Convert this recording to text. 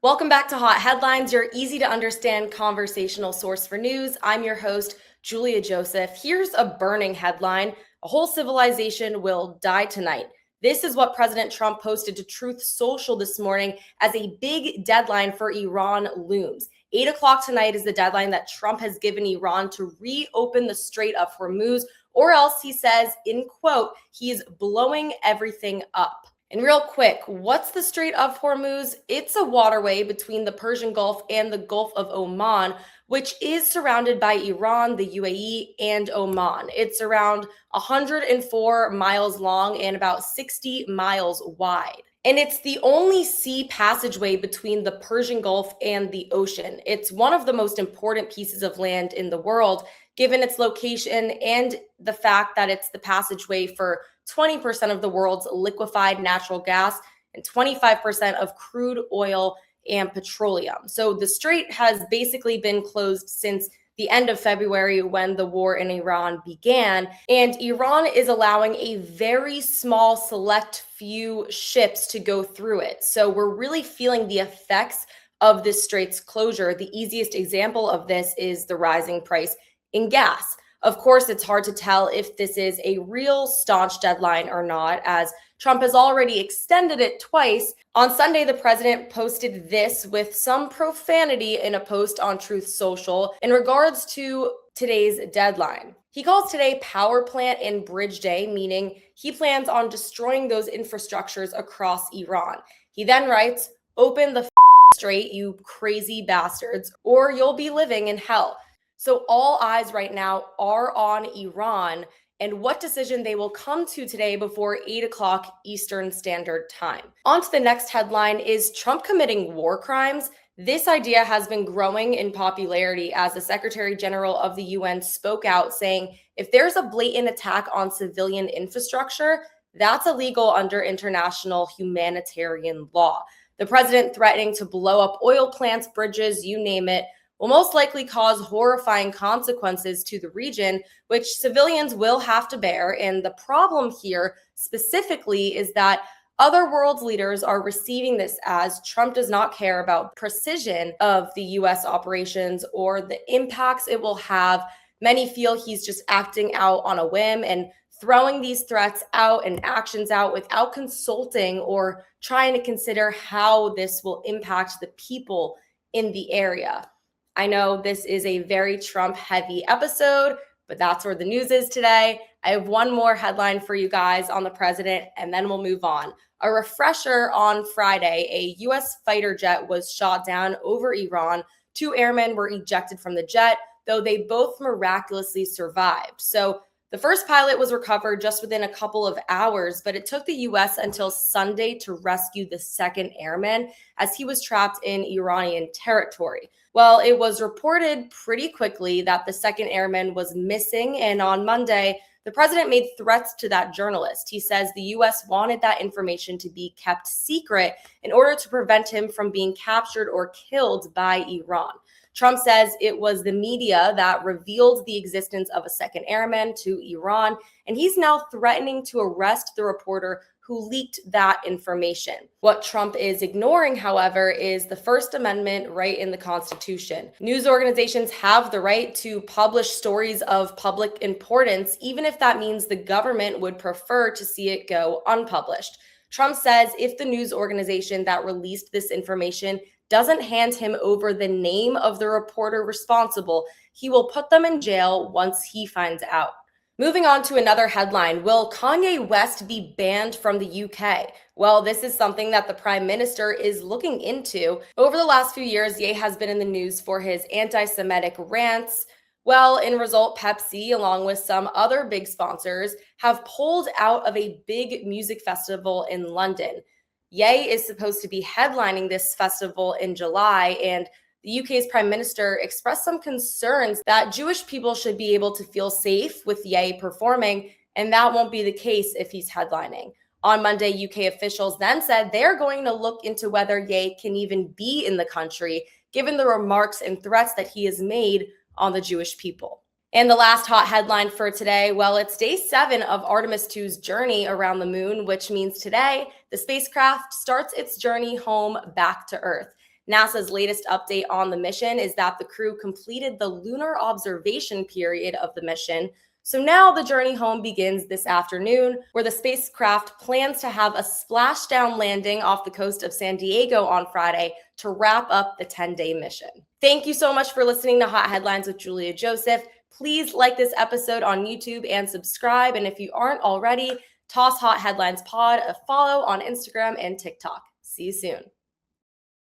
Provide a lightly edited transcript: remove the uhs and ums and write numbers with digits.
Welcome back to Hot Headlines, your easy to understand conversational source for news. I'm your host, Julia Joseph. Here's a burning headline: a whole civilization will die tonight. This is what President Trump posted to Truth Social this morning as a big deadline for Iran looms. 8 o'clock tonight is the deadline that Trump has given Iran to reopen the Strait of Hormuz, or else, he says, in quote, he's blowing everything up. And real quick, what's the Strait of Hormuz? It's a waterway between the Persian Gulf and the Gulf of Oman, which is surrounded by Iran, the UAE, and Oman. It's around 104 miles long and about 60 miles wide. And it's the only sea passageway between the Persian Gulf and the ocean. It's one of the most important pieces of land in the world, given its location and the fact that it's the passageway for 20% of the world's liquefied natural gas and 25% of crude oil and petroleum. So the strait has basically been closed since the end of February, when the war in Iran began. And Iran is allowing a very small, select few ships to go through it. So we're really feeling the effects of this strait's closure. The easiest example of this is the rising price in gas. Of course, it's hard to tell if this is a real staunch deadline or not, as Trump has already extended it twice. On Sunday, the president posted this with some profanity in a post on Truth Social in regards to today's deadline. He calls today Power Plant and Bridge Day, meaning he plans on destroying those infrastructures across Iran. He then writes, "Open the strait, you crazy bastards, or you'll be living in hell." So all eyes right now are on Iran and what decision they will come to today before 8 o'clock Eastern Standard Time. On to the next headline: is Trump committing war crimes? This idea has been growing in popularity as the Secretary General of the UN spoke out, saying if there's a blatant attack on civilian infrastructure, that's illegal under international humanitarian law. The president threatening to blow up oil plants, bridges, you name it, will most likely cause horrifying consequences to the region, which civilians will have to bear. And the problem here specifically is that other world leaders are receiving this as Trump does not care about precision of the US operations or the impacts it will have. Many feel he's just acting out on a whim and throwing these threats out and actions out without consulting or trying to consider how this will impact the people in the area. I know this is a very Trump-heavy episode, but that's where the news is today. I have one more headline for you guys on the president, and then we'll move on. A refresher: on Friday, a U.S. fighter jet was shot down over Iran. 2 airmen were ejected from the jet, though they both miraculously survived. So the first pilot was recovered just within a couple of hours, but it took the U.S. until Sunday to rescue the second airman as he was trapped in Iranian territory. Well, it was reported pretty quickly that the second airman was missing, and on Monday, the president made threats to that journalist. He says the U.S. wanted that information to be kept secret in order to prevent him from being captured or killed by Iran. Trump says it was the media that revealed the existence of a second airman to Iran, and he's now threatening to arrest the reporter who leaked that information. What Trump is ignoring, however, is the First Amendment right in the Constitution. News organizations have the right to publish stories of public importance, even if that means the government would prefer to see it go unpublished. Trump says if the news organization that released this information doesn't hand him over the name of the reporter responsible, he will put them in jail once he finds out. Moving on to another headline: will Kanye West be banned from the UK? Well, this is something that the Prime Minister is looking into. Over the last few years, Ye has been in the news for his anti-Semitic rants. Well, in result, Pepsi, along with some other big sponsors, have pulled out of a big music festival in London. Ye is supposed to be headlining this festival in July, and the UK's Prime Minister expressed some concerns that Jewish people should be able to feel safe with Ye performing, and that won't be the case if he's headlining. On Monday, UK officials then said they're going to look into whether Ye can even be in the country, given the remarks and threats that he has made on the Jewish people. And the last hot headline for today: well, it's day 7 of Artemis 2's journey around the moon, which means today the spacecraft starts its journey home back to Earth. NASA's latest update on the mission is that the crew completed the lunar observation period of the mission. So now the journey home begins this afternoon, where the spacecraft plans to have a splashdown landing off the coast of San Diego on Friday to wrap up the 10-day mission. Thank you so much for listening to Hot Headlines with Julia Joseph. Please like this episode on YouTube and subscribe. And if you aren't already, toss Hot Headlines Pod a follow on Instagram and TikTok. See you soon.